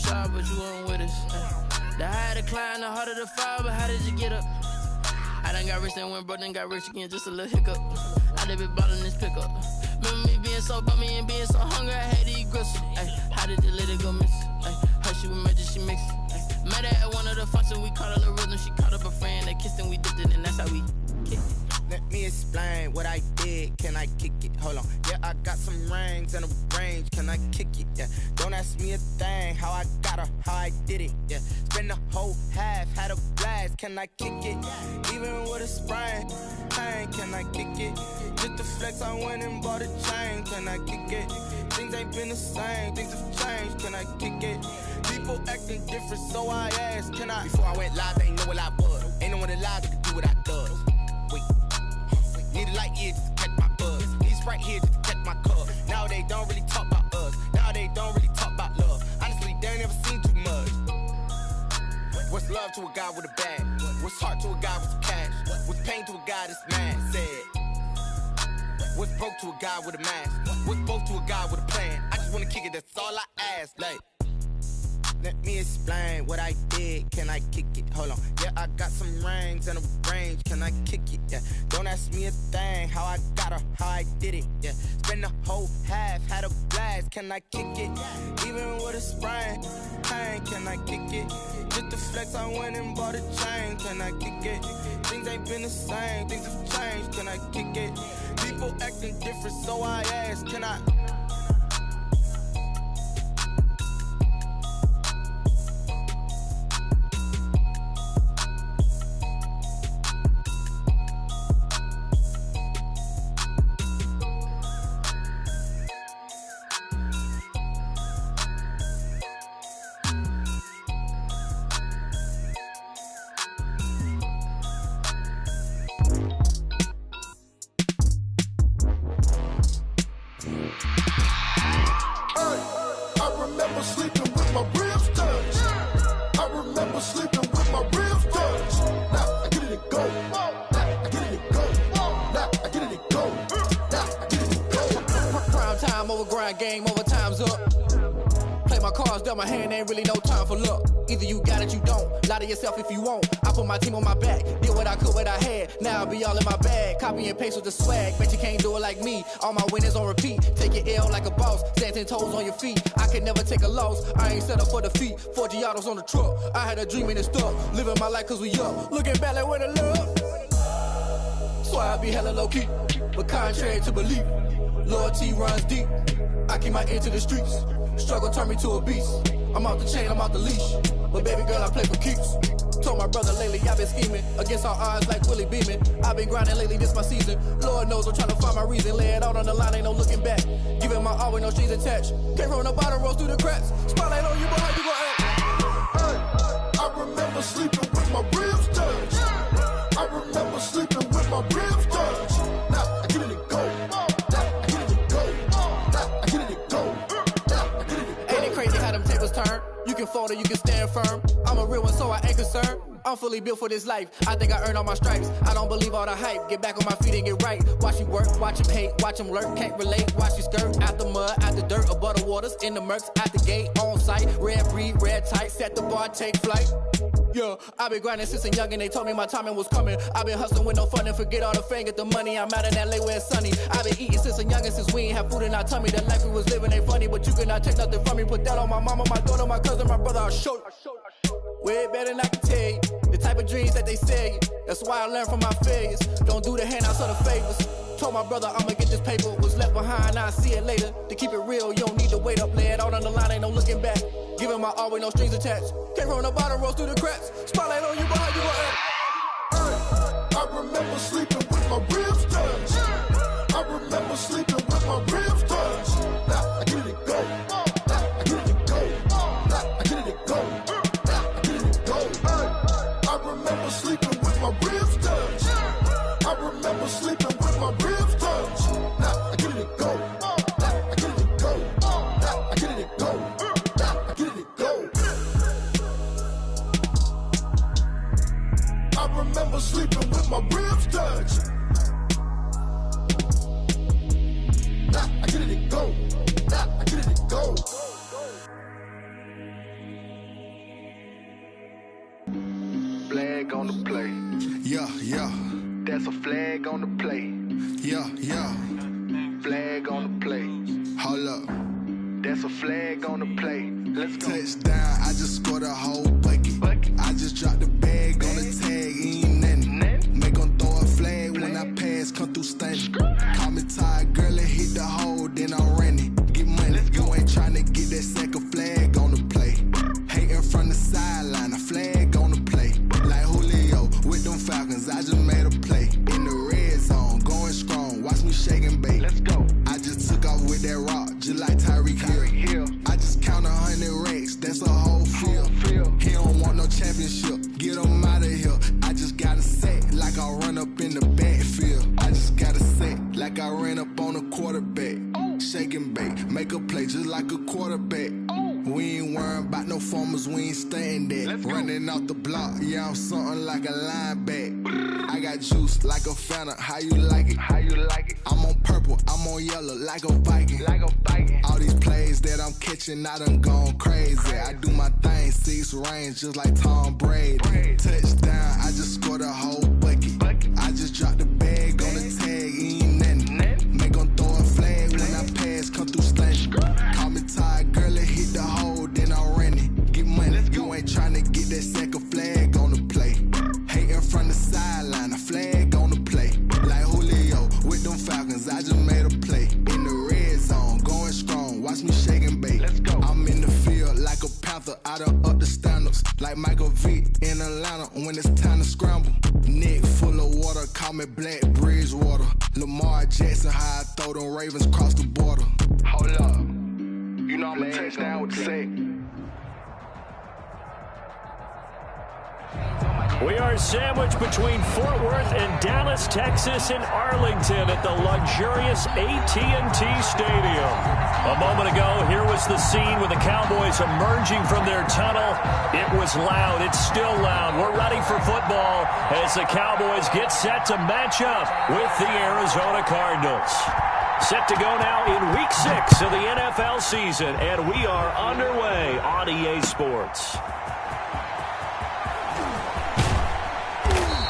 shy, but you weren't with us. The higher the climb, the harder the fall, but how did you get up? I done got rich, then went broke, then got rich again, just a little hiccup. I done been ballin' this pickup. Remember me being so bummy and being so hungry, I had to eat gristle. How did you let it go miss? Her she was magic, she mixed. Met her at one of the functions, we caught a little rhythm. She caught up a friend, they kissed and we dipped it, and that's how we kicked it. Let me explain what I did, can I kick it? Hold on, yeah, I got some rings and a range, can I kick it? Yeah, don't ask me a thing, how I got her, how I did it. Yeah, spend the whole half, had a blast, can I kick it? Even with a sprain, pain, can I kick it? Just to flex, I went and bought a chain, can I kick it? Things ain't been the same, things have changed, can I kick it? People acting different, so I asked, can I? Before I went live, they ain't know what I was. Ain't no one alive that could do what I does. Wait, need a light year just to catch my buzz. Need Sprite here just to catch my cup. Now they don't really talk about us. Now they don't really talk about love. Honestly, they ain't never seen too much. What's love to a guy with a bag? What's heart to a guy with some cash? What's pain to a guy that's mad? Said. What's broke to a guy with a mask? What's both to a guy with a plan? I just wanna kick it, that's all I ask. Like, let me explain what I did, can I kick it? Hold on, yeah, I got some rings and a range, can I kick it? Yeah, don't ask me a thing, how I got her, how I did it. Yeah, spend the whole half, had a blast, can I kick it? Even with a sprain, pain, can I kick it? Just to flex, I went and bought a chain, can I kick it? Things ain't been the same, things have changed, can I kick it? People acting different, so I ask, can I? Game over, time's up. Play my cards, dealt my hand, ain't really no time for luck. Either you got it, you don't. Lie to yourself if you won't. I put my team on my back, did what I could, what I had. Now I'll be all in my bag. Copy and paste with the swag. Bet you can't do it like me. All my winners on repeat. Take your L like a boss. Stand 10 toes on your feet. I can never take a loss. I ain't set up for defeat. 4 Giottos on the truck. I had a dream and it's stuck. Living my life cause we up. Looking back like where the love. So I be hella low key. But contrary to belief, loyalty runs deep. I keep my ear to the streets. Struggle turned me to a beast. I'm out the chain, I'm out the leash. But baby girl, I play for keeps. Told my brother lately, I've been scheming. Against all odds like Willie Beeman. I've been grinding lately, this my season. Lord knows I'm trying to find my reason. Lay it out on the line, ain't no looking back. Giving my all with no strings attached. Came from the bottom, rose through the cracks. Spotlight on you, boy, how you gon' act? Hey, I remember sleeping with my ribs touched. I remember sleeping with my ribs touched. Now I get it and go. Turn. You can fold or you can stand firm. I'm a real one, so I ain't concerned. I'm fully built for this life. I think I earned all my stripes. I don't believe all the hype. Get back on my feet and get right. Watch you work, watch him hate, watch him lurk. Can't relate, watch you skirt. Out the mud, out the dirt, above the waters, in the murks, at the gate, on site. Red breed, red tight, set the bar, take flight. Yeah, I've been grinding since a young and they told me my timing was coming. I've been hustling with no fun and forget all the fame, get the money. I'm out in LA where it's sunny. I've been eating since a youngin', since we ain't have food in our tummy. The life we was living ain't funny, but you cannot take nothing from me. Put that on my mama, my daughter, my cousin, my brother, I'll show you. Way better than I can tell you. The type of dreams that they sell you. That's why I learned from my failures. Don't do the handouts or the favors. Told my brother I'ma get this paper. Was left behind, I'll see it later. To keep it real, you don't need to wait up. Lay it out on the line, ain't no looking back. Giving my all with no strings attached. Came from the bottom, rose through the cracks. Spotlight on you, boy, how you gon' act? Hey, I remember sleeping with my ribs touched. I remember sleeping with my ribs touched. Now I get it and go. Now I get it and go. Now I get it and go. Now I get it and go. Hey, I remember sleeping with my ribs touched. I remember sleeping with my ribs touched. Now I get it and go. Now I get it and go. Now I get it and go. Now I get it and go. I remember sleeping with my ribs touched. Now I get it and go. Now I get it and go. flag on the play. Yeah, yeah. That's a flag on the play. Yeah, yeah. Flag on the play. Hold up. That's a flag on the play. Let's go. Touchdown, I just scored a whole bucket. I just dropped the bag on the tag, ain't nothing. Make 'em throw a flag when I pass, come through stunning. Call me tired, girl, and hit the hole, then I'm running. Get money, you ain't tryna get that second flag on the play. Hating from the sideline, a flag on the play. Like Julio with them Falcons, I just made a play. In the red zone, going strong, watch me shake and bake. Let's go. I just took off with that rock, just like Tyreek Hill. I just count 100 racks, that's a whole field. He don't want no championship, get him out of here. I just got a set, like I run up in the backfield. I just got a set, like I ran up on a quarterback. Shake and bake, make a play just like a quarterback. We ain't worrying about no formers, we ain't staying there. Running off the block, yeah, I'm something like a linebacker. I got juice like a Fanta, how you like it? How you like it? I'm on purple, I'm on yellow, like a Viking. Like a Viking. All these plays that I'm catching, I done gone crazy. I do my thing, 6 range, just like Tom Brady. Touchdown, I just scored a whole bucket. I just dropped the bag on the tag, ain't nothing. Make 'em throw a flag when I pass, come through stunning. Call me tired, girl, and hit the hole, then I'm running. Get money, you ain't tryna get that second flag on the play. Hating from the sideline, a flag on the play. Like Julio with them Falcons, I just made a play. In the red zone, going strong, watch me shake and bake. Let's go. I'm in the field like a Panther, I done up the standards. Like Michael Vick in Atlanta when it's time to scramble. Neck full of water, call me Black Bridgewater. Lamar Jackson, how I throw them Ravens cross the border. Hold up. You know I'm a touchdown with the sack. We are sandwiched between Fort Worth and Dallas, Texas, and Arlington at the luxurious AT&T Stadium. A moment ago, here was the scene with the Cowboys emerging from their tunnel. It was loud. It's still loud. We're ready for football as the Cowboys get set to match up with the Arizona Cardinals. Set to go now in Week 6 of the NFL season, and we are underway on EA Sports.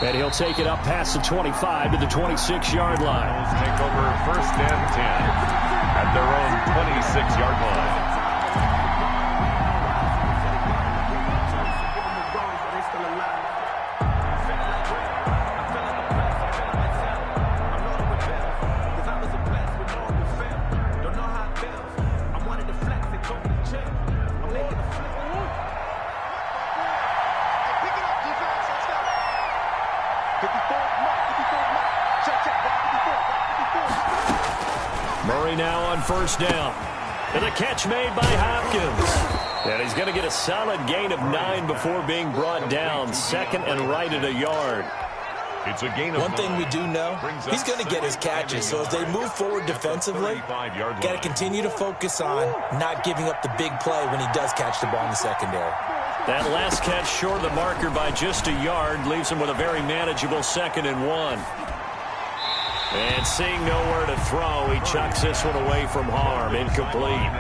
And he'll take it up past the 25 to the 26-yard line. Take over 1st and 10 at their own 26-yard line. Murray now on 1st down. And the catch made by Hopkins. And he's going to get a solid gain of 9 before being brought down. 2nd and right at a yard. It's a gain of One thing we do know, he's going to get his catches. So as they move forward defensively, got to continue to focus on not giving up the big play when he does catch the ball in the secondary. That last catch short of the marker by just a yard leaves him with a very manageable 2nd and 1. And seeing nowhere to throw, he chucks this one away from harm. Incomplete.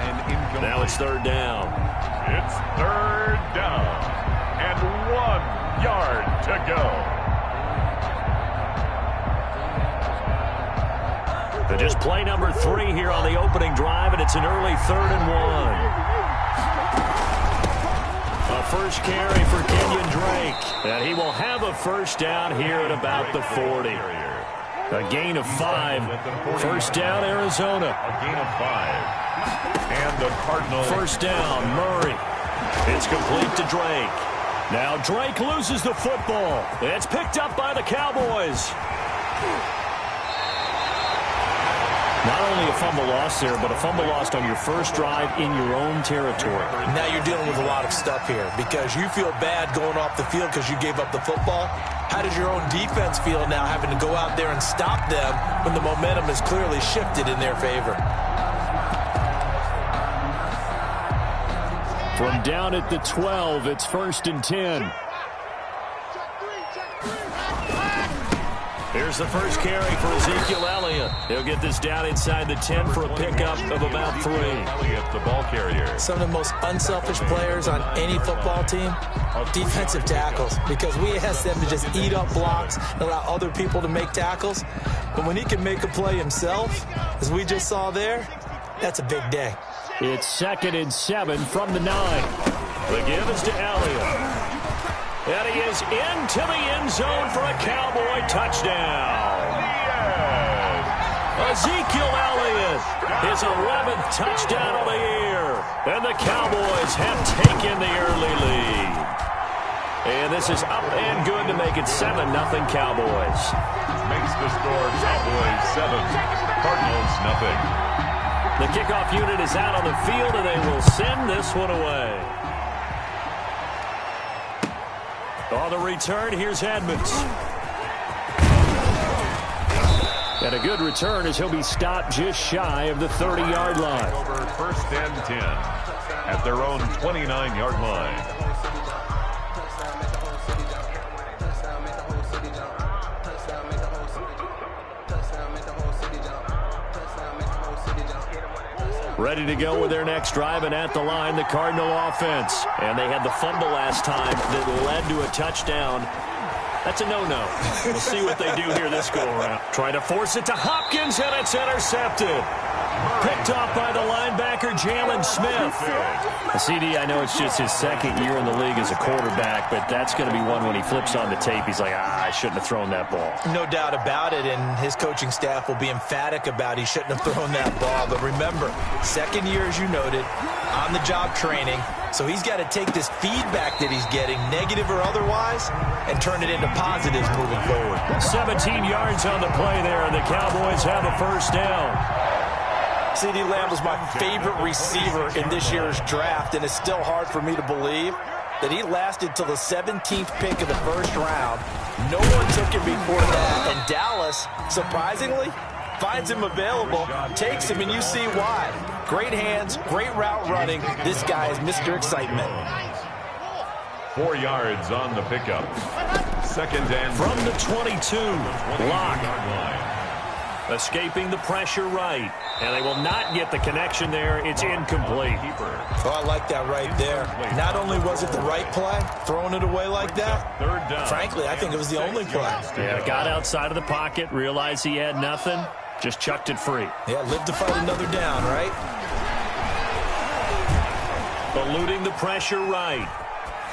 Now it's 3rd down. It's 3rd down and 1 yard to go. But just play number 3 here on the opening drive, and it's an early 3rd and 1. A first carry for Kenyon Drake. And he will have a 1st down here at about the 40. A gain of 5. 1st down, Arizona. A gain of 5. And the Cardinals. 1st down, Murray. It's complete to Drake. Now Drake loses the football. It's picked up by the Cowboys. Not only a fumble loss there, but a fumble lost on your first drive in your own territory. Now you're dealing with a lot of stuff here because you feel bad going off the field because you gave up the football. How does your own defense feel now having to go out there and stop them when the momentum is clearly shifted in their favor? From down at the 12, it's 1st and 10. Here's the first carry for Ezekiel Elliott. He'll get this down inside the 10 for a pickup of about 3. Elliott, the ball carrier. Some of the most unselfish players on any football team are defensive tackles, because we ask them to just eat up blocks and allow other people to make tackles. But when he can make a play himself, as we just saw there, that's a big day. It's 2nd and 7 from the 9. The give is to Elliott. And he is into the end zone for a Cowboy touchdown. Ezekiel Elliott, his 11th touchdown of the year. And the Cowboys have taken the early lead. And this is up and good to make it 7-0 Cowboys. Makes the score Cowboys 7, Cardinals nothing. The kickoff unit is out on the field, and they will send this one away. On the return, here's Edmonds. And a good return as he'll be stopped just shy of the 30-yard line. Over 1st and 10 at their own 29-yard line. Ready to go with their next drive, and at the line, the Cardinal offense. And they had the fumble last time that led to a touchdown. That's a no-no. We'll see what they do here this go-around. Trying to force it to Hopkins, and it's intercepted. Picked off by the linebacker, Jalen Smith. CD, I know it's just his 2nd year in the league as a quarterback, but that's going to be one when he flips on the tape. He's like, I shouldn't have thrown that ball. No doubt about it, and his coaching staff will be emphatic about he shouldn't have thrown that ball. But remember, 2nd year, as you noted, on-the-job training. So he's got to take this feedback that he's getting, negative or otherwise, and turn it into positives moving forward. 17 yards on the play there, and the Cowboys have a first down. CeeDee Lamb was my favorite receiver in this year's draft, and it's still hard for me to believe that he lasted till the 17th pick of the first round. No one took him before that, and Dallas, surprisingly, finds him available, takes him, and you see why. Great hands, great route running. This guy is Mr. Excitement. 4 yards on the pickup. 2nd and from the 22. Lock. Escaping the pressure right. And they will not get the connection there. It's incomplete. Oh, I like that right there. Not only was it the right play, throwing it away like that, 3rd down. Frankly, I think it was the only play. Yeah, got outside of the pocket, realized he had nothing, just chucked it free. Yeah, live to fight another down, right? Eluding the pressure right.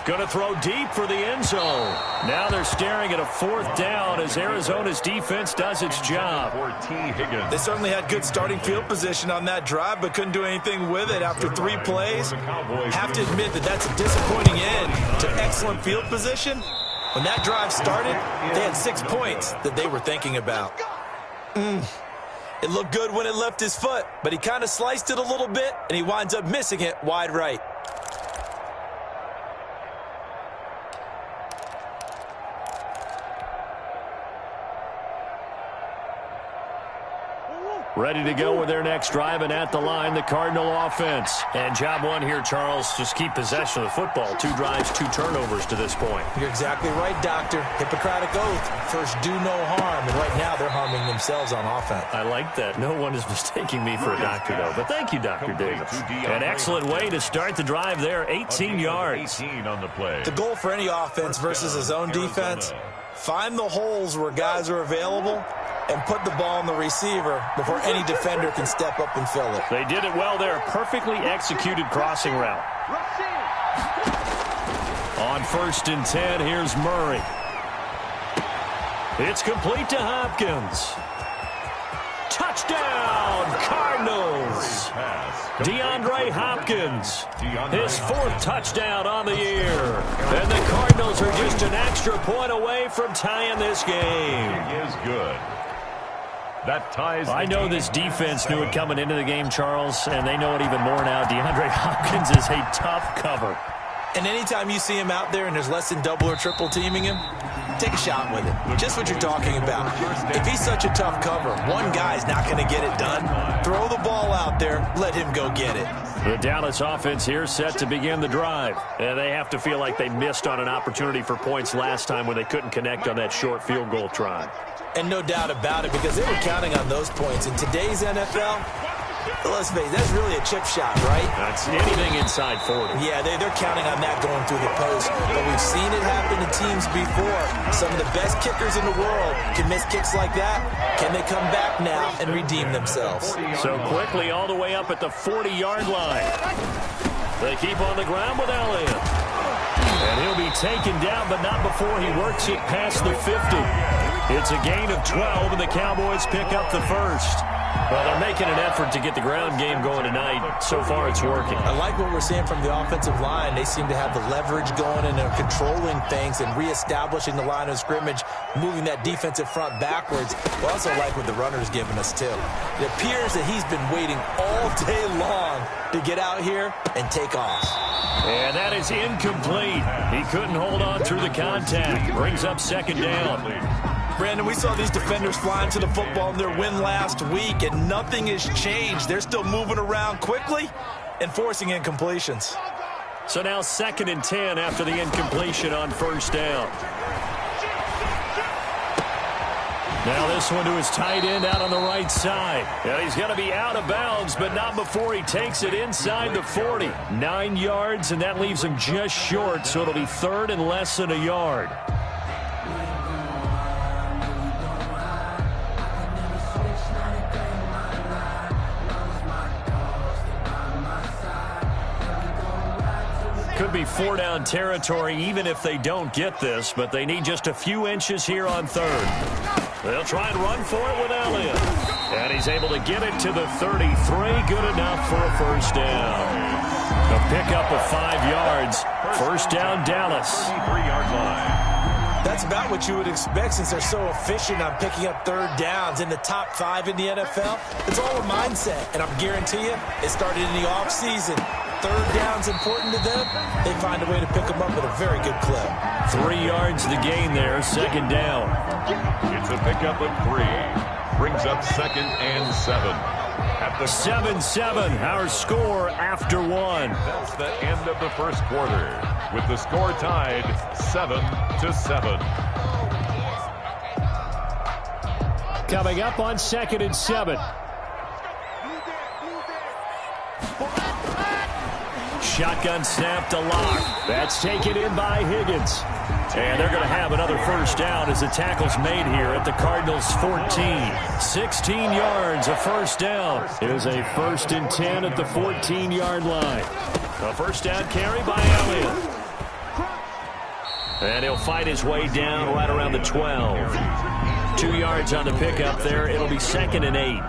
Going to throw deep for the end zone. Now they're staring at a 4th down as Arizona's defense does its job. They certainly had good starting field position on that drive, but couldn't do anything with it after 3 plays. Have to admit that that's a disappointing end to excellent field position. When that drive started, they had 6 points that they were thinking about. It looked good when it left his foot, but he kind of sliced it a little bit, and he winds up missing it wide right. Ready to go with their next drive, and at the line, the Cardinal offense. And job one here, Charles, just keep possession of the football. 2 drives, 2 turnovers to this point. You're exactly right, Doctor. Hippocratic oath. First, do no harm. And right now, they're harming themselves on offense. I like that. No one is mistaking me for a doctor, though. But thank you, Dr. Davis. An excellent way to start the drive there. 18 yards. 18 on the play. The goal for any offense versus his own defense, find the holes where guys are available and put the ball on the receiver before any defender can step up and fill it. They did it well there. Perfectly executed crossing route. On 1st and 10, here's Murray. It's complete to Hopkins. Touchdown, Cardinals. DeAndre Hopkins, his 4th touchdown on the year. And the Cardinals are just an extra point away from tying this game. It is good. That ties. I know this defense knew it coming into the game, Charles, and they know it even more now. DeAndre Hopkins is a tough cover. And anytime you see him out there and there's less than double or triple teaming him, take a shot with it. Just what you're talking about. If he's such a tough cover, one guy's not going to get it done. Throw the ball out there, let him go get it. The Dallas offense here set to begin the drive. And they have to feel like they missed on an opportunity for points last time when they couldn't connect on that short field goal try. And no doubt about it, because they were counting on those points. In today's NFL, let's face it, that's really a chip shot, right? That's anything inside 40. Yeah, they're counting on that going through the post. But we've seen it happen to teams before. Some of the best kickers in the world can miss kicks like that. Can they come back now and redeem themselves? So quickly all the way up at the 40-yard line. They keep on the ground with Elliott. And he'll be taken down, but not before he works it past the 50. It's a gain of 12, and the Cowboys pick up the first. Well, they're making an effort to get the ground game going tonight. So far, it's working. I like what we're seeing from the offensive line. They seem to have the leverage going, and they're controlling things and reestablishing the line of scrimmage, moving that defensive front backwards. We also like what the runner's giving us, too. It appears that he's been waiting all day long to get out here and take off. And that is incomplete. He couldn't hold on through the contact. Brings up second down. Brandon, we saw these defenders flying to the football in their win last week, and nothing has changed. They're still moving around quickly and forcing incompletions. So now 2nd and 10 after the incompletion on first down. Now this one to his tight end out on the right side. And he's going to be out of bounds, but not before he takes it inside the 40. 9 yards, and that leaves him just short, so it'll be 3rd and less than a yard. Could be 4-down territory even if they don't get this, but they need just a few inches here on 3rd. They'll try and run for it with Elliott. And he's able to get it to the 33. Good enough for a first down. A pickup of 5 yards. First down, Dallas. 3-yard line. That's about what you would expect since they're so efficient on picking up 3rd downs in the top 5 in the NFL. It's all a mindset, and I'm guarantee you it started in the offseason. 3rd down's important to them. They find a way to pick them up at a very good clip. 3 yards the gain there, 2nd down. It's a pickup of 3. Brings up 2nd and 7. At the 7-7, our score after 1. That's the end of the first quarter, with the score tied 7-7. Coming up on 2nd and 7. Shotgun snap to Locke. That's taken in by Higgins. And they're going to have another first down as the tackle's made here at the Cardinals' 14. 16 yards, a first down. It is a 1st and 10 at the 14-yard line. A first down carry by Elliott. And he'll fight his way down right around the 12. 2 yards on the pickup there. It'll be 2nd and 8.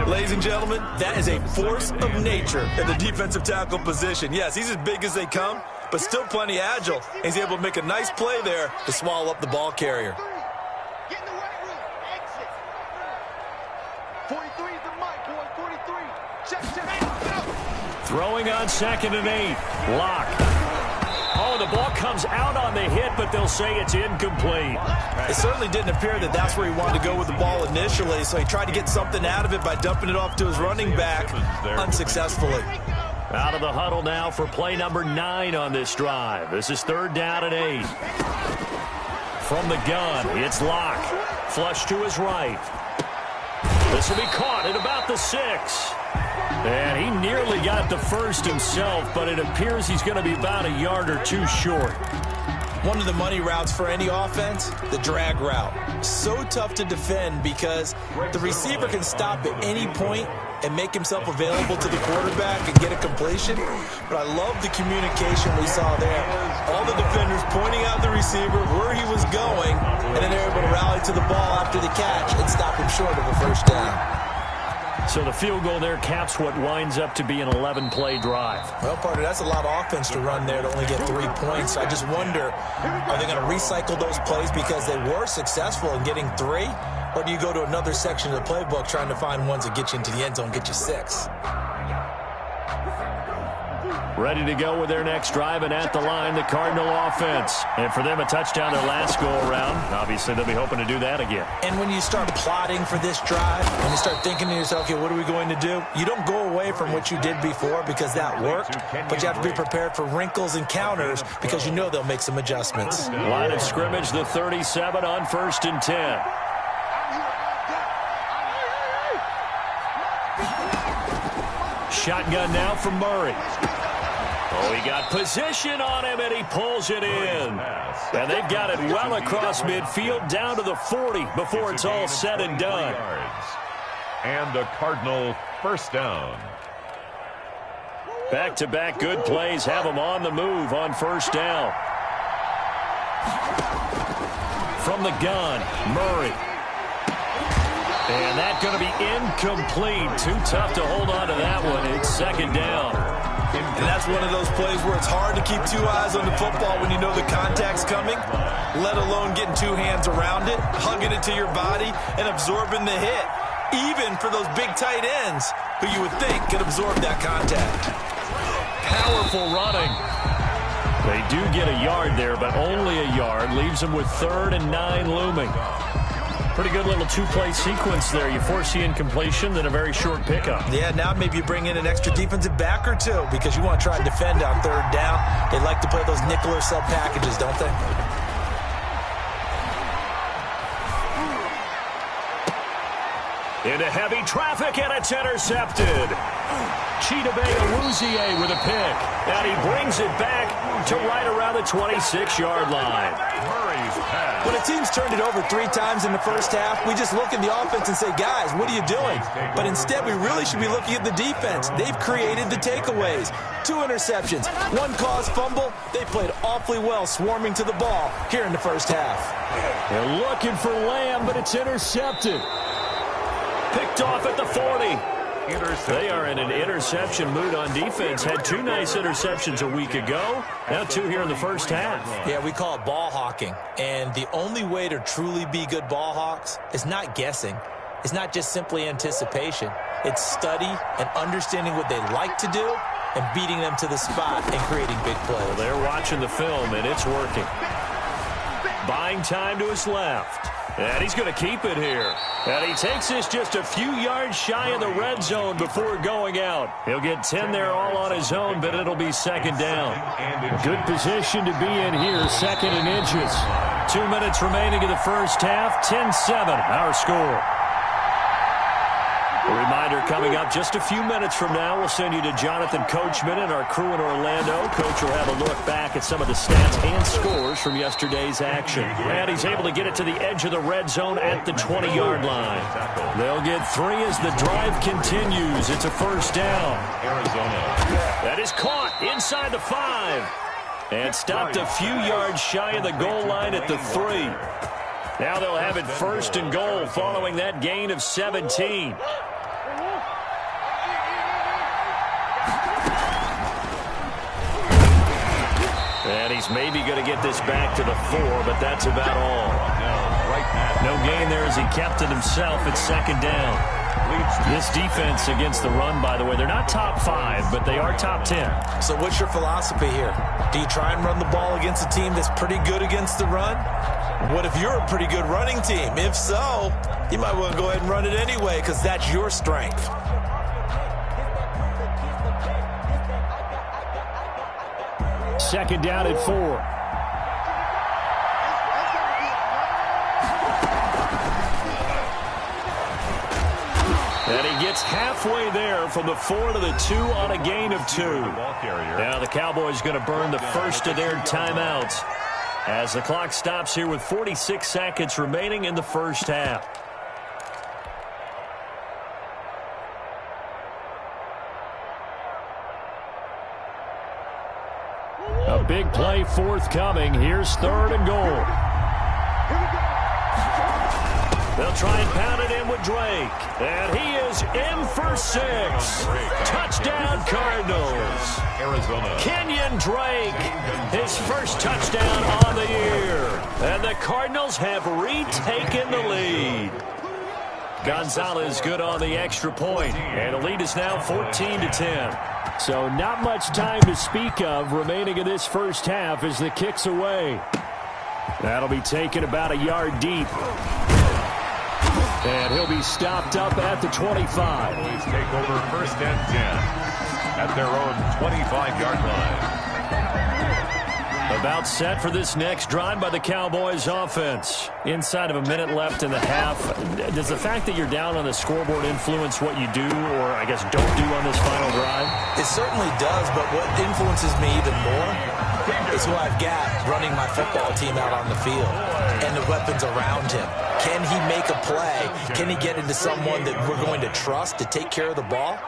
Ladies and gentlemen, that is a force of nature in the defensive tackle position. Yes, he's as big as they come, but still plenty agile. He's able to make a nice play there to swallow up the ball carrier. Get in the right room. Exit. 43 is the mic, boy. 43. Check. Throwing on 2nd and 8. Locke. Oh, the ball comes out on the hit, but they'll say it's incomplete. It certainly didn't appear that that's where he wanted to go with the ball initially, so he tried to get something out of it by dumping it off to his running back unsuccessfully. Out of the huddle now for play number 9 on this drive. This is 3rd down and 8. From the gun, it's Locke. Flush to his right. This will be caught at about the 6. And he nearly got the first himself, but it appears he's going to be about a yard or 2 short. One of the money routes for any offense, the drag route. So tough to defend because the receiver can stop at any point and make himself available to the quarterback and get a completion. But I love the communication we saw there. All the defenders pointing out the receiver where he was going, and then they're able to rally to the ball after the catch and stop him short of a first down. So the field goal there caps what winds up to be an 11-play drive. Well, partner, that's a lot of offense to run there to only get 3 points. I just wonder, are they going to recycle those plays because they were successful in getting 3? Or do you go to another section of the playbook trying to find ones that get you into the end zone, get you 6? ready to go with their next drive, and at the line, the Cardinal offense. And for them, a touchdown their last go-around. Obviously, they'll be hoping to do that again. And when you start plotting for this drive, when you start thinking to yourself, okay, what are we going to do? You don't go away from what you did before because that worked, but you have to be prepared for wrinkles and counters because you know they'll make some adjustments. Line of scrimmage, the 37 on 1st and 10. Shotgun now from Murray. Oh, he got position on him, and he pulls it in. And they've got it well across midfield down to the 40 before it's all said and done. And a Cardinal first down. Back-to-back good plays have them on the move on 1st down. From the gun, Murray. And that's going to be incomplete. Too tough to hold on to that one. It's 2nd down. And that's one of those plays where it's hard to keep 2 eyes on the football when you know the contact's coming, let alone getting 2 hands around it, hugging it to your body, and absorbing the hit, even for those big tight ends who you would think could absorb that contact. Powerful running. They do get a yard there, but only a yard. Leaves them with 3rd and 9 looming. Pretty good little 2-play sequence there. You force the incompletion, then a very short pickup. Yeah, now maybe you bring in an extra defensive back or 2 because you want to try and defend on 3rd down. They like to play those nickel or sub packages, don't they? Into heavy traffic, and it's intercepted. Chidobe Awuzie with a pick. And he brings it back to right around the 26-yard line. When a team's turned it over 3 times in the first half, we just look at the offense and say, guys, what are you doing? But instead, we really should be looking at the defense. They've created the takeaways. 2 interceptions, 1 caused fumble. They played awfully well swarming to the ball here in the first half. They're looking for Lamb, but it's intercepted. Picked off at the 40. They are in an interception mood on defense. Had 2 nice interceptions a week ago. Now 2 here in the first half. Yeah, we call it ball hawking. And the only way to truly be good ball hawks is not guessing. It's not just simply anticipation. It's study and understanding what they like to do and beating them to the spot and creating big plays. Well, they're watching the film, and it's working. Buying time to his left. And he's going to keep it here. And he takes this just a few yards shy of the red zone before going out. He'll get 10 there all on his own, but it'll be 2nd down. Good position to be in here, 2nd and inches. 2 minutes remaining in the first half, 10-7, our score. A reminder coming up just a few minutes from now. We'll send you to Jonathan Coachman and our crew in Orlando. Coach will have a look back at some of the stats and scores from yesterday's action. And he's able to get it to the edge of the red zone at the 20-yard line. They'll get 3 as the drive continues. It's a 1st down. That is caught inside the 5. And stopped a few yards shy of the goal line at the 3. Now they'll have it 1st and goal following that gain of 17. And he's maybe going to get this back to the 4, but that's about all. No gain there as he kept it himself at 2nd down. This defense against the run, by the way, they're not top 5, but they are top 10. So what's your philosophy here? Do you try and run the ball against a team that's pretty good against the run? What if you're a pretty good running team? If so, you might want to go ahead and run it anyway because that's your strength. Second down at 4. And he gets halfway there from the 4 to the 2 on a gain of 2. Now the Cowboys going to burn the first of their timeouts as the clock stops here with 46 seconds remaining in the first half. A big play forthcoming. Here's 3rd and goal. They'll try and pound it in with Drake. And he is in for 6. Touchdown, Cardinals. Arizona. Kenyon Drake, his first touchdown on the year. And the Cardinals have retaken the lead. Gonzalez good on the extra point. And the lead is now 14-10. So not much time to speak of remaining in this first half as the kick's away. That'll be taken about a yard deep. And he'll be stopped up at the 25. Cowboys take over 1st and 10 at their own 25-yard line. About set for this next drive by the Cowboys offense. Inside of a minute left in the half. Does the fact that you're down on the scoreboard influence what you do, or I guess don't do on this final drive? It certainly does, but what influences me even more is who I've got running my football team out on the field and the weapons around him. Can he make a play? Can he get into someone that we're going to trust to take care of the ball?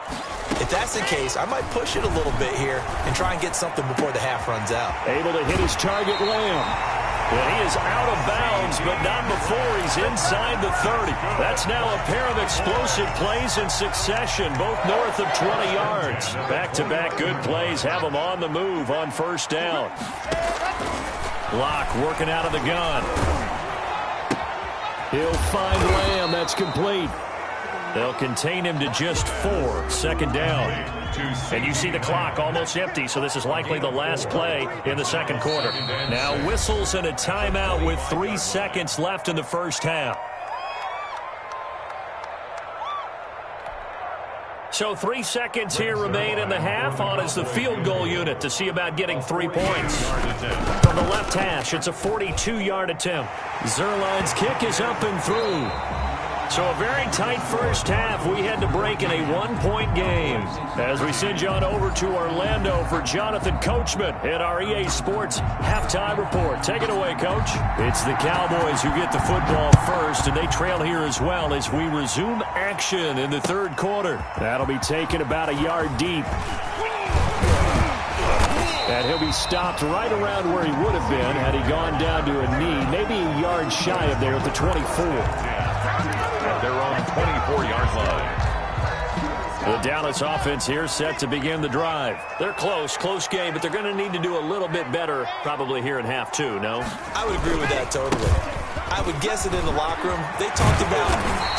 If that's the case, I might push it a little bit here and try and get something before the half runs out. Able to hit his target, Lamb. And he is out of bounds, but not before he's inside the 30. That's now a pair of explosive plays in succession, both north of 20 yards. Back-to-back good plays have him on the move on 1st down. Locke working out of the gun. He'll find Lamb. That's complete. They'll contain him to just 4. 2nd down. And you see the clock almost empty, so this is likely the last play in the 2nd quarter. Now whistles and a timeout with 3 seconds left in the first half. So 3 seconds here remain in the half. On is the field goal unit to see about getting 3 points. From the left hash, it's a 42-yard attempt. Zerline's kick is up and through. So a very tight first half. We had to break in a 1-point game. As we send you on over to Orlando for Jonathan Coachman at our EA Sports Halftime Report. Take it away, Coach. It's the Cowboys who get the football first, and they trail here as well as we resume action in the 3rd quarter. That'll be taken about a yard deep. And he'll be stopped right around where he would have been had he gone down to a knee, maybe a yard shy of there at the 24. At their own 24-yard line. The Dallas offense here set to begin the drive. They're close game, but they're going to need to do a little bit better probably here in half 2, no? I would agree with that totally. I would guess it in the locker room. They talked about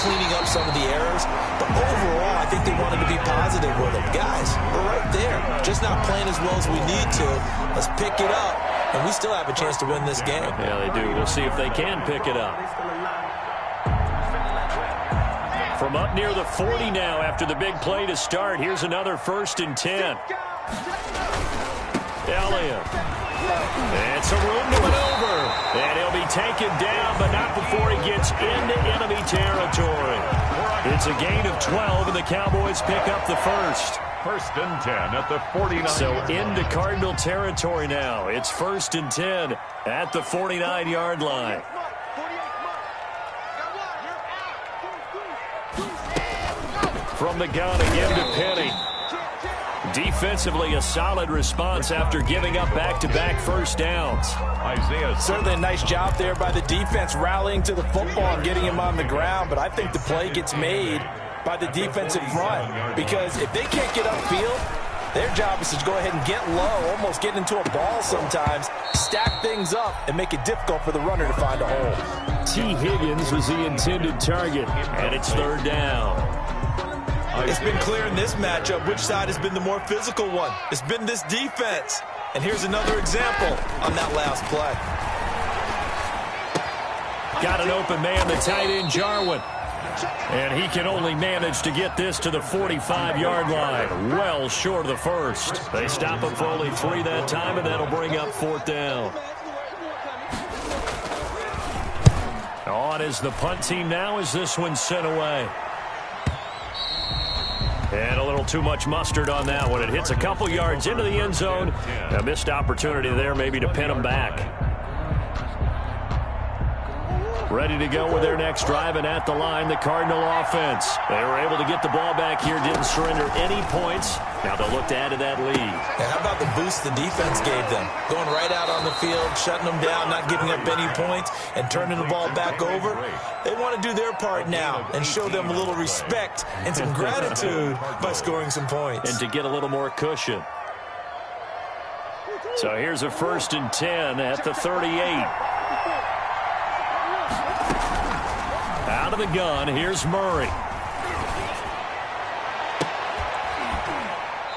cleaning up some of the errors, but overall, I think they wanted to be positive with them. Guys, we're right there. Just not playing as well as we need to. Let's pick it up, and we still have a chance to win this game. Yeah, they do. We'll see if they can pick it up. From up near the 40 now after the big play to start. Here's another 1st and 10. Elliott. It's a room to maneuver. And he'll be taken down, but not before he gets into enemy territory. It's a gain of 12, and the Cowboys pick up the first. 1st and 10 at the 49. So into Cardinal territory now. It's 1st and 10 at the 49-yard line. From the gun again to Penny. Defensively, a solid response after giving up back-to-back first downs. Isaiah. Certainly a nice job there by the defense rallying to the football and getting him on the ground, but I think the play gets made by the defensive front because if they can't get upfield, their job is to go ahead and get low, almost get into a ball sometimes, stack things up, and make it difficult for the runner to find a hole. T. Higgins was the intended target, and it's 3rd down. It's been clear in this matchup which side has been the more physical one. It's been this defense. And here's another example on that last play. Got an open man, the tight end, Jarwin. And he can only manage to get this to the 45-yard line. Well short of the first. They stop him for only 3 that time, and that'll bring up 4th down. On is the punt team now as this one's sent away. And a little too much mustard on that one. It hits a couple yards into the end zone. A missed opportunity there maybe to pin them back. Ready to go with their next drive, and at the line, the Cardinal offense. They were able to get the ball back here, didn't surrender any points. Now they'll look to add to that lead. And how about the boost the defense gave them? Going right out on the field, shutting them down, not giving up any points, and turning the ball back over. They want to do their part now and show them a little respect and some gratitude by scoring some points. And to get a little more cushion. So here's a 1st and 10 at the 38. Out of the gun, here's Murray.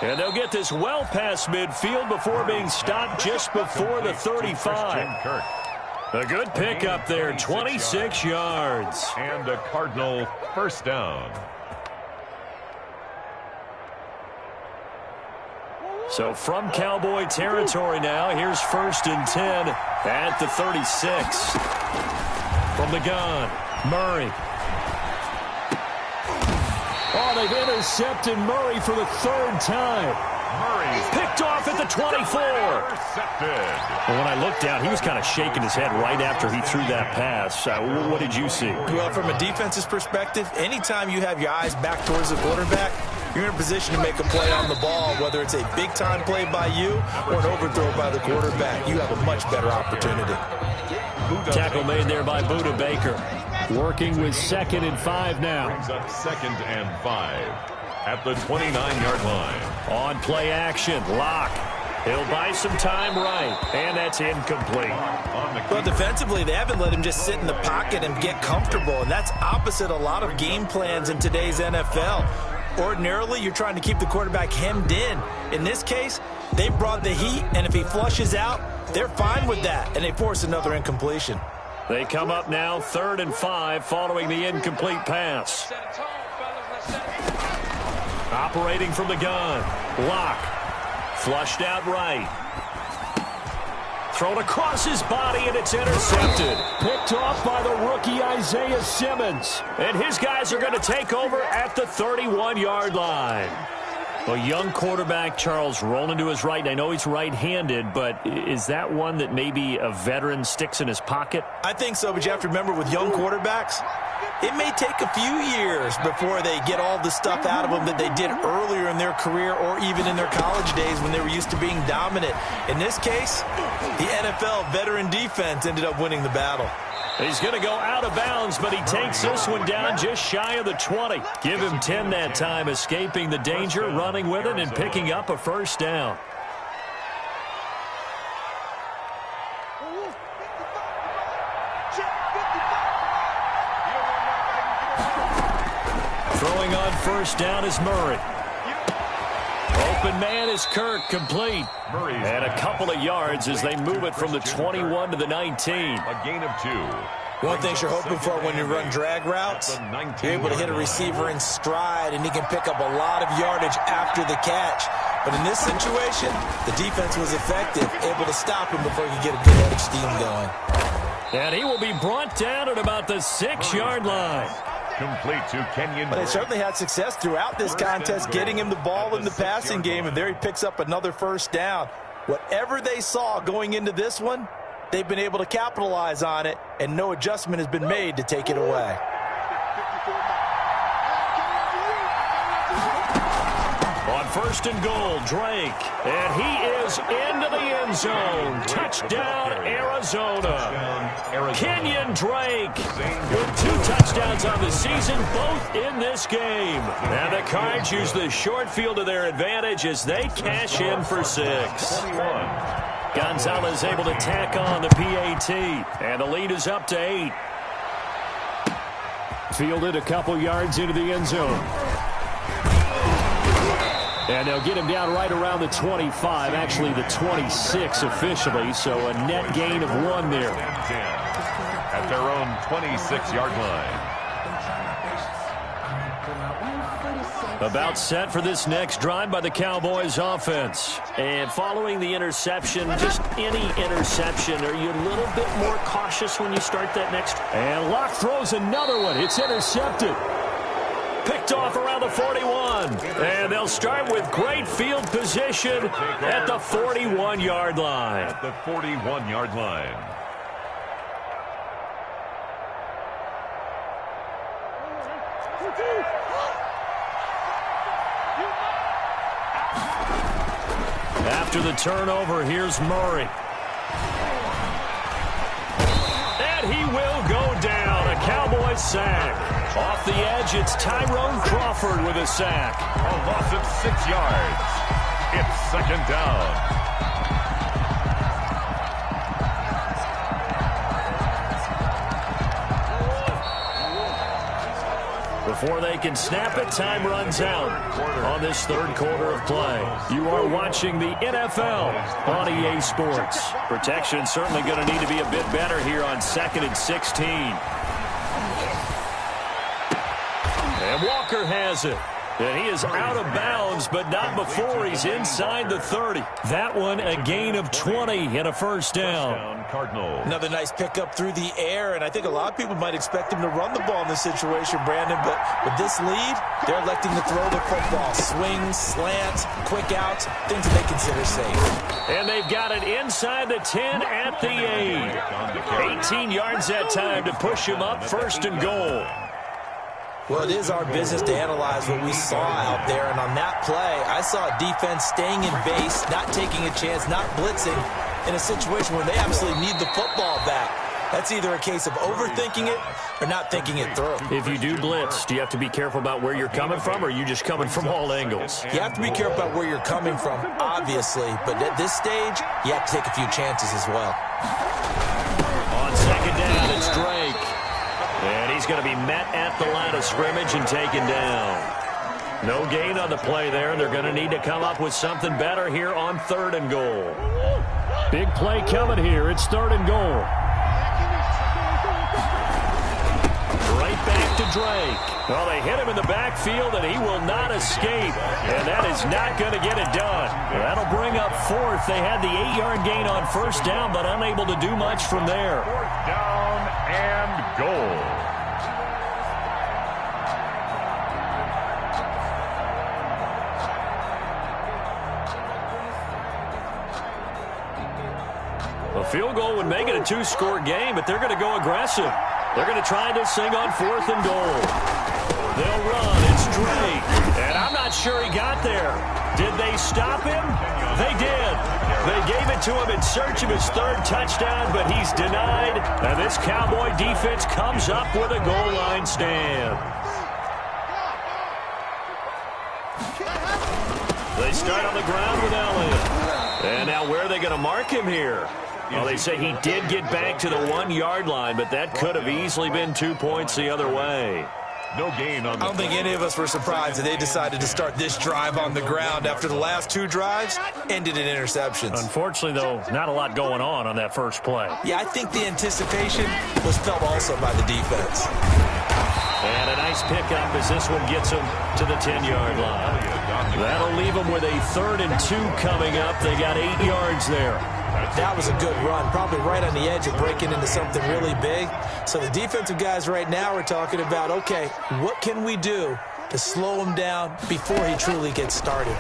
And they'll get this well past midfield before being stopped just before the 35. A good pickup there, 26 yards. And a Cardinal first down. So from Cowboy territory now, here's 1st and 10 at the 36. From the gun, Murray. Oh, they've intercepted Murray for the 3rd time. Murray's picked off at the 24. Well, when I looked down, he was kind of shaking his head right after he threw that pass. What did you see? Well, from a defense's perspective, anytime you have your eyes back towards the quarterback, you're in a position to make a play on the ball, whether it's a big-time play by you or an overthrow by the quarterback. You have a much better opportunity. Tackle made there by Buda Baker. Working with 2nd and 5 now. Brings up 2nd and 5 at the 29-yard line. On play action, Locke. He'll buy some time right, and that's incomplete. Well, defensively, they haven't let him just sit in the pocket and get comfortable, and that's opposite a lot of game plans in today's NFL. Ordinarily, you're trying to keep the quarterback hemmed in. In this case, they brought the heat, and if he flushes out, they're fine with that, and they force another incompletion. They come up now 3rd and 5 following the incomplete pass. Operating from the gun, Locke. Flushed out right. Thrown across his body, and it's intercepted. Picked off by the rookie Isaiah Simmons. And his guys are going to take over at the 31-yard line. A young quarterback, Charles, rolling to his right. I know he's right-handed, but is that one that maybe a veteran sticks in his pocket? I think so, but you have to remember with young quarterbacks, it may take a few years before they get all the stuff out of them that they did earlier in their career or even in their college days when they were used to being dominant. In this case, the NFL veteran defense ended up winning the battle. He's going to go out of bounds, but he takes this one down just shy of the 20. Give him 10 that time, escaping the danger, running with it, and picking up a 1st down. Throwing on 1st down is Murray. Open man is Kirk, complete. And a couple of yards as they move it from the 21 to the 19. A gain of 2. One thing you're hoping for when you run drag routes, you're able to hit a receiver in stride, and he can pick up a lot of yardage after the catch. But in this situation, the defense was effective, able to stop him before he could get a good head of steam going. And he will be brought down at about the 6-yard line. Complete to Kenyon. But they certainly had success throughout this contest, getting him the ball in the passing game, and there he picks up another 1st down. Whatever they saw going into this one, they've been able to capitalize on it, and no adjustment has been made to take it away. On 1st and goal, Drake. And he is into the end zone. Touchdown, Arizona. Kenyon Drake with 2 touchdowns on the season, both in this game. And the Cards use the short field to their advantage as they cash in for 6. Gonzalez able to tack on the PAT. And the lead is up to 8. Fielded a couple yards into the end zone. And they'll get him down right around the 25, actually the 26 officially, so a net gain of 1 there. At their own 26-yard line. About set for this next drive by the Cowboys offense. And following the interception, just any interception, are you a little bit more cautious when you start that next? And Locke throws another one. It's intercepted. Picked off around the 41. And they'll start with great field position at the 41-yard line. At the 41-yard line. After the turnover, here's Murray. And he will go down. A Cowboy sack. Off the edge, it's Tyrone Crawford with a sack. A loss of 6 yards. It's 2nd down. Before they can snap it, time runs out on this third quarter of play. You are watching the NFL on EA Sports. Protection certainly going to need to be a bit better here on 2nd and 16. And Walker has it. And he is out of bounds, but not before he's inside the 30. That one a gain of 20 and a first down. Another nice pickup through the air, and I think a lot of people might expect him to run the ball in this situation, Brandon, but with this lead, they're electing to throw the football. Swings, slants, quick outs, things that they consider safe. And they've got it inside the 10 at the 8. 18 yards that time to push him up, 1st and goal. Well, it is our business to analyze what we saw out there, and on that play, I saw a defense staying in base, not taking a chance, not blitzing, in a situation where they absolutely need the football back. That's either a case of overthinking it or not thinking it through. If you do blitz, do you have to be careful about where you're coming from, or are you just coming from all angles? You have to be careful about where you're coming from, obviously, but at this stage, you have to take a few chances as well. On 2nd down, it's Drake. And he's going to be met at the line of scrimmage and taken down. No gain on the play there. They're going to need to come up with something better here on 3rd and goal. Big play coming here. It's 3rd and goal. Right back to Drake. Well, they hit him in the backfield, and he will not escape. And that is not going to get it done. That'll bring up 4th. They had the 8-yard gain on 1st down, but unable to do much from there. 4th down and goal. A field goal would make it a 2-score game, but they're going to go aggressive. They're going to try this thing on 4th and goal. They'll run. It's Drake. And I'm not sure he got there. Did they stop him? They did. They gave it to him in search of his 3rd touchdown, but he's denied. And this Cowboy defense comes up with a goal line stand. They start on the ground with Elliott. And now where are they going to mark him here? Well, they say he did get back to the 1-yard line, but that could have easily been 2 points the other way. No gain on the I don't think any of us were surprised that they decided to start this drive on the ground after the last 2 drives ended in interceptions. Unfortunately, though, not a lot going on that first play. Yeah, I think the anticipation was felt also by the defense. And a nice pickup as this one gets them to the 10-yard line. That'll leave them with a 3rd and 2 coming up. They got 8 yards there. That was a good run, probably right on the edge of breaking into something really big. So the defensive guys right now are talking about, okay, what can we do to slow him down before he truly gets started?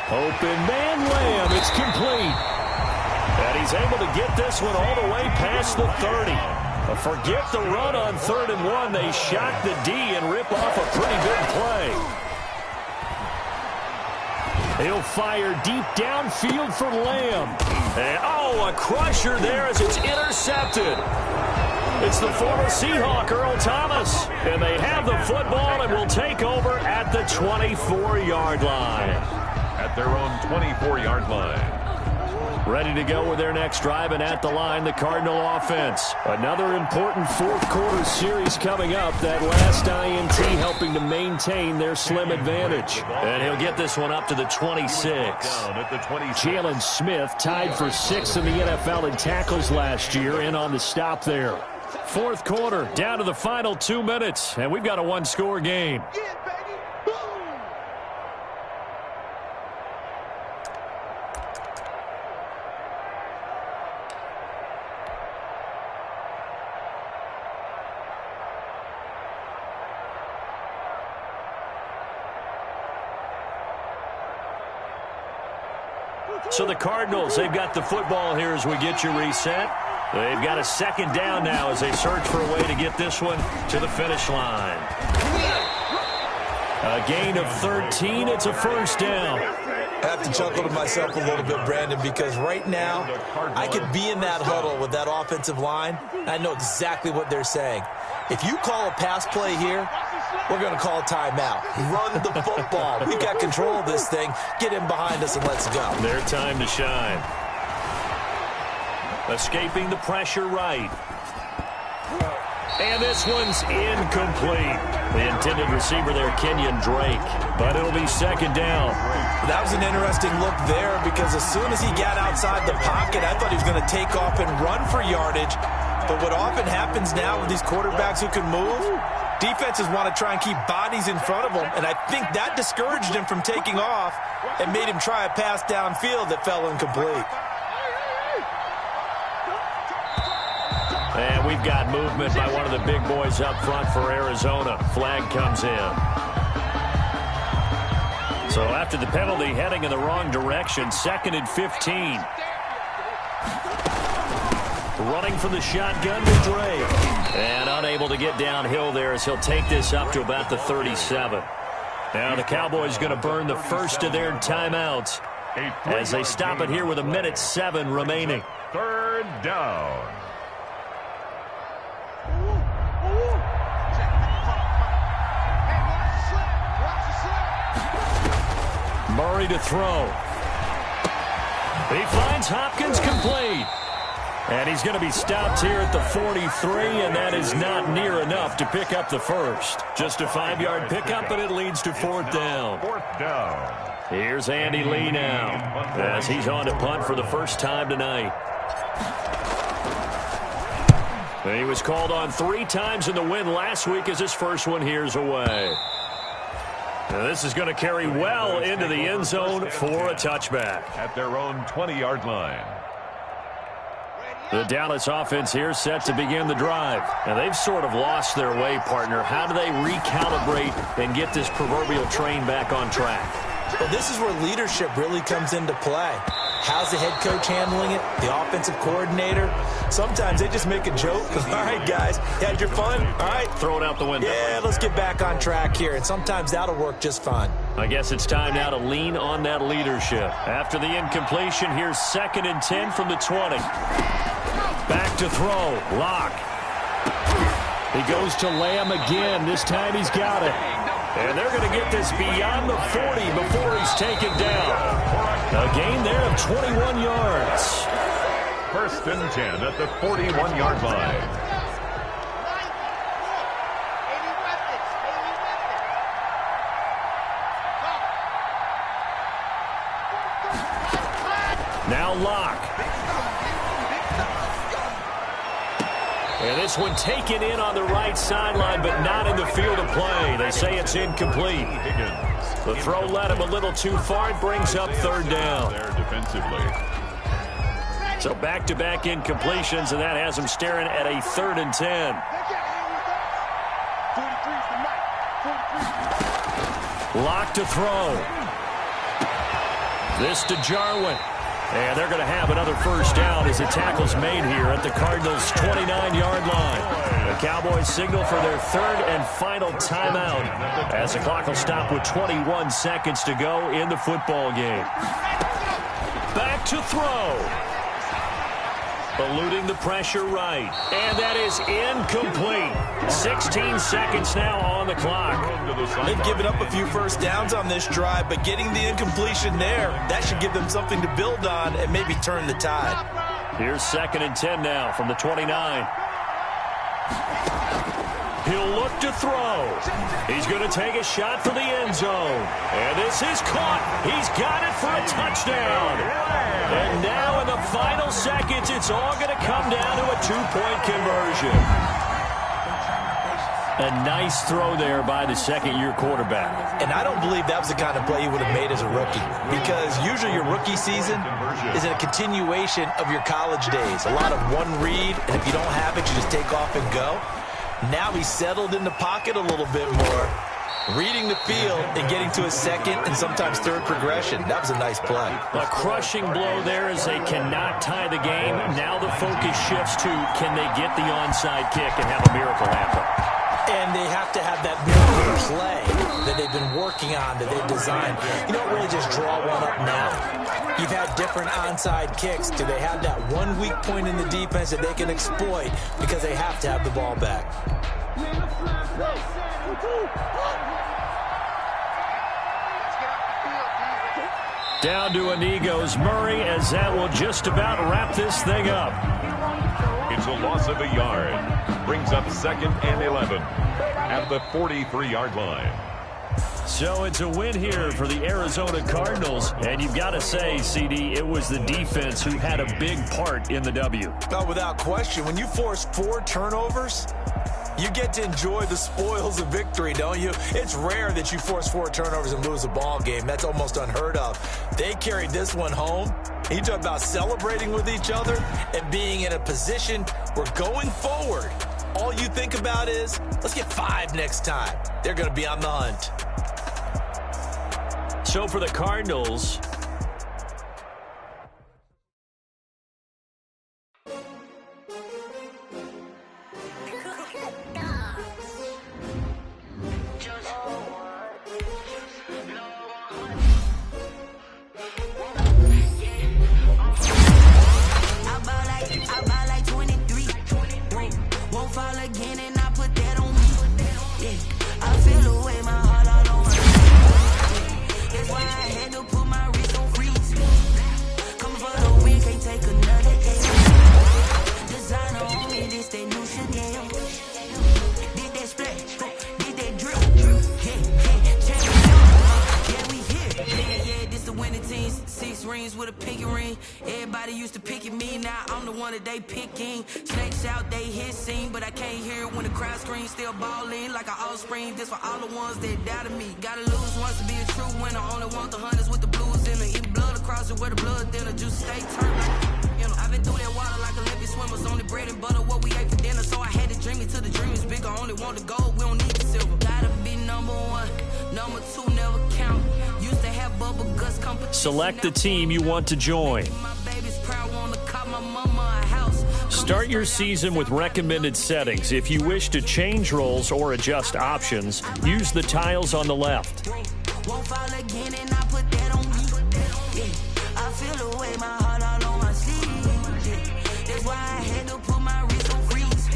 Open man Lamb, it's complete. And he's able to get this one all the way past the 30. But forget the run on 3rd and 1. They shock the D and rip off a pretty big play. He'll fire deep downfield for Lamb. And, a crusher there as it's intercepted. It's the former Seahawk, Earl Thomas. And they have the football and will take over at the 24-yard line. At their own 24-yard line. Ready to go with their next drive, and at the line, the Cardinal offense. Another important 4th quarter series coming up. That last INT helping to maintain their slim advantage. And he'll get this one up to the 26. Jalen Smith tied for 6th in the NFL in tackles last year, in on the stop there. 4th quarter, down to the final 2 minutes, and we've got a 1-score game. So the Cardinals, they've got the football here as we get you reset. They've got a 2nd down now as they search for a way to get this one to the finish line. A gain of 13. It's a 1st down. I have to chuckle to myself a little bit, Brandon, because right now I could be in that huddle with that offensive line. I know exactly what they're saying. If you call a pass play here, we're going to call a timeout. Run the football. We've got control of this thing. Get him behind us and let's go. Their time to shine. Escaping the pressure right. And this one's incomplete. The intended receiver there, Kenyon Drake. But it'll be second down. That was an interesting look there because as soon as he got outside the pocket, I thought he was going to take off and run for yardage. But what often happens now with these quarterbacks who can move, defenses want to try and keep bodies in front of them. And I think that discouraged him from taking off and made him try a pass downfield that fell incomplete. And we've got movement by one of the big boys up front for Arizona. Flag comes in. So after the penalty, heading in the wrong direction, 2nd and 15. Running from the shotgun to Drake. And unable to get downhill there as he'll take this up to about the 37. Now the Cowboys going to burn the first of their timeouts as they stop it here with 1:07 remaining. 3rd down. Murray to throw. He finds Hopkins complete. And he's going to be stopped here at the 43, and that is not near enough to pick up the first. Just a 5-yard pickup, but it leads to 4th down. 4th down. Here's Andy Lee now as he's on to punt for the first time tonight. He was called on 3 times in the win last week as his first one here's away. Now this is going to carry well into the end zone for a touchback. At their own 20-yard line. The Dallas offense here set to begin the drive. And they've sort of lost their way, partner. How do they recalibrate and get this proverbial train back on track? Well, this is where leadership really comes into play. How's the head coach handling it? The offensive coordinator? Sometimes they just make a joke. All right, guys, you had your fun? All right. Throw it out the window. Yeah, let's get back on track here. And sometimes that'll work just fine. I guess it's time now to lean on that leadership. After the incompletion, here's 2nd and 10 from the 20. Back to throw. Lock. He goes to Lamb again. This time he's got it. And they're going to get this beyond the 40 before he's taken down. A gain there of 21 yards. 1st and 10 at the 41-yard line. Now Lock. And this one taken in on the right sideline, but not in the field of play. They say it's incomplete. The throw led him a little too far. It brings up 3rd down. There defensively. So back-to-back incompletions, and that has him staring at a 3rd and 10. Lock to throw. This to Jarwin. And they're going to have another first down as the tackle's made here at the Cardinals' 29-yard line. The Cowboys signal for their 3rd and final timeout as the clock will stop with 21 seconds to go in the football game. Back to throw. Eluding the pressure right. And that is incomplete. 16 seconds now on the clock. They've given up a few first downs on this drive, but getting the incompletion there, that should give them something to build on and maybe turn the tide. Here's 2nd and 10 now from the 29. He'll look to throw. He's going to take a shot for the end zone. And this is caught. He's got it for a touchdown. And now in the final seconds, it's all going to come down to a 2-point conversion. A nice throw there by the 2nd-year quarterback. And I don't believe that was the kind of play he would have made as a rookie, because usually your rookie season is a continuation of your college days. A lot of one read, and if you don't have it, you just take off and go. Now he's settled in the pocket a little bit more, reading the field and getting to his 2nd and sometimes 3rd progression. That was a nice play. A crushing blow there as they cannot tie the game. Now the focus shifts to, can they get the onside kick and have a miracle happen? And they have to have that miracle play that they've been working on, that they've designed. You don't really just draw one up now. You've had different onside kicks. Do they have that one weak point in the defense that they can exploit because they have to have the ball back? Down to a knee goes Murray as that will just about wrap this thing up. It's a loss of a yard. Brings up 2nd and 11 at the 43-yard line. So it's a win here for the Arizona Cardinals. And you've got to say, CD, it was the defense who had a big part in the W. No, without question. When you force 4 turnovers, you get to enjoy the spoils of victory, don't you? It's rare that you force 4 turnovers and lose a ball game. That's almost unheard of. They carried this one home. You talk about celebrating with each other and being in a position where going forward, all you think about is, let's get 5 next time. They're going to be on the hunt. So for the Cardinals, with a pinky ring. Everybody used to pick at me, now I'm the one that they picking. Snakes out, they hit scene, but I can't hear it when the crowd screams. Still balling like an offspring. This for all the ones that doubted me. Gotta lose once to be a true winner. Only want the hunters with the blues in it. Eat blood across it where the blood thinner. Just stay turned. You know, I've been through that water like Olympic swimmers. Only bread and butter, what we ate for dinner. So I had to dream it till the dream is bigger. Only want the gold, we don't need the silver. Gotta be number 1, number 2 never count. Used to have bubble guts competition. Select the team you want to join. Start your season with recommended settings. If you wish to change roles or adjust options, use the tiles on the left. Won't fall again and I put that on you. I feel the way, my heart all on my sleeve. That's why I had to put my wrist on freeze.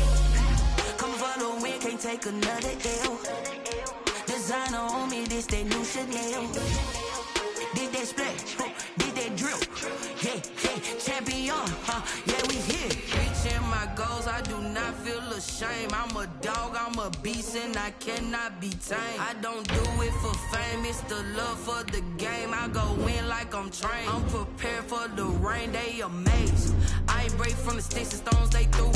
Coming for the win, can't take another L. Designer on me, this that new Chanel. Did that splash, did that drill. Yeah, champion, yeah, we here. Reaching my goals, I do not feel ashamed. I'm a dog, I'm a beast, and I cannot be tamed. I don't do it for fame, it's the love for the game. I go in like I'm trained. I'm prepared for the rain, they amazed. I ain't break from the sticks and stones they threw.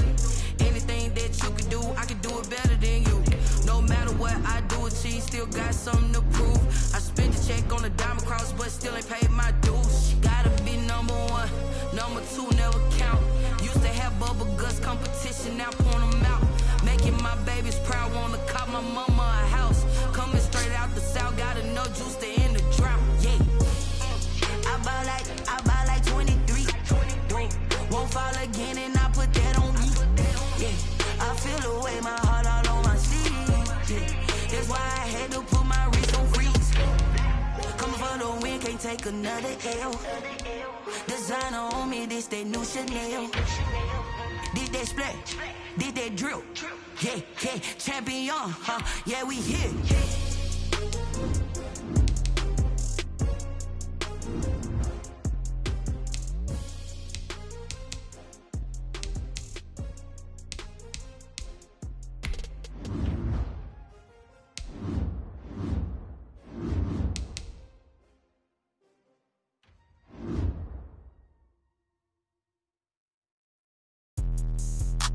Anything that you can do, I can do it better than you. No matter what I do, achieve, still got something to prove. I spent the check on the diamond cross, but still ain't paid my dues. Gotta be number 1, number 2 never count. Used to have bubble guts competition, now point them out. Making my babies proud, wanna cop my mama a house. Coming straight out the south, gotta know juice to end the drought. Yeah, I buy like 23. Won't fall again and I put that on me. Yeah, I feel the way, my heart all on my sleeve. Yeah, that's why I had to put my wrist on freeze. Coming for the win, can't take another L. Designer on me, this that new Chanel. Did that splash, did that drill. Yeah, champion, yeah, we here.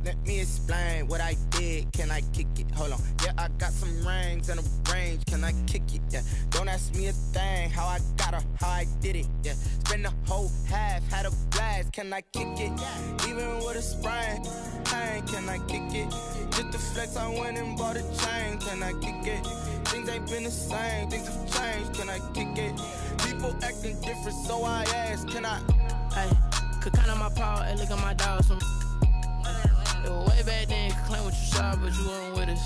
Let me explain what I did. Can I kick it? Hold on. Yeah, I got some rings and a range. Can I kick it? Yeah. Don't ask me a thing. How I got her, how I did it. Yeah. Spend the whole half, had a blast. Can I kick it? Even with a sprain. Hey, can I kick it? Just to flex, I went and bought a chain. Can I kick it? Things ain't been the same. Things have changed. Can I kick it? People acting different, so I ask. Can I? Hey, could count on my power and look at my dog. Some way back then, you could claim what you saw, but you weren't with us.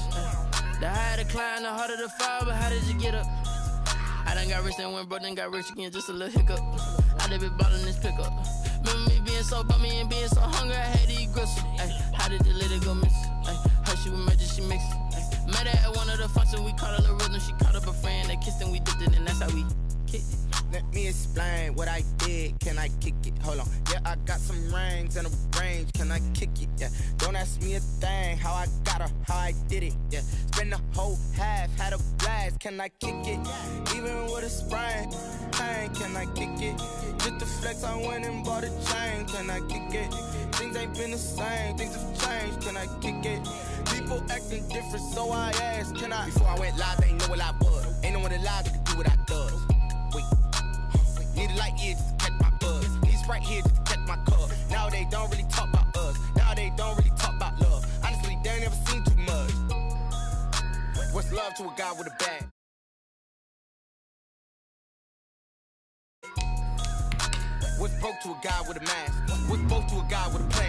The higher the climb, the harder the fall, but how did you get up? I done got rich, then went broke, then got rich again, just a little hiccup. I done been ballin' this pickup. Remember me being so bummy and being so hungry, I had to eat gristle. Ay, how did you let it go miss? Ay, her she was magic, she mixed. Met her at one of the functions, we caught a little rhythm, she caught up a friend, they kissed and we dipped it, and that's how we kicked it. Let me explain what I did. Can I kick it? Hold on. Yeah, I got some rings and a range. Can I kick it? Yeah. Don't ask me a thing. How I got her, how I did it. Yeah. Spend the whole half, had a blast. Can I kick it? Even with a sprain. Pain, can I kick it? Just to flex, I went and bought a chain. Can I kick it? Things ain't been the same. Things have changed. Can I kick it? People acting different, so I asked, can I? Before I went live, they ain't know what I was. Ain't no one alive that could do what I does. Wait. Need a light year just to catch my buzz. Need Sprite here just to catch my cup. Now they don't really talk about us. Now they don't really talk about love. Honestly, they ain't never seen too much. What's love to a guy with a bag? What's broke to a guy with a mask? What's broke to a guy with a plan?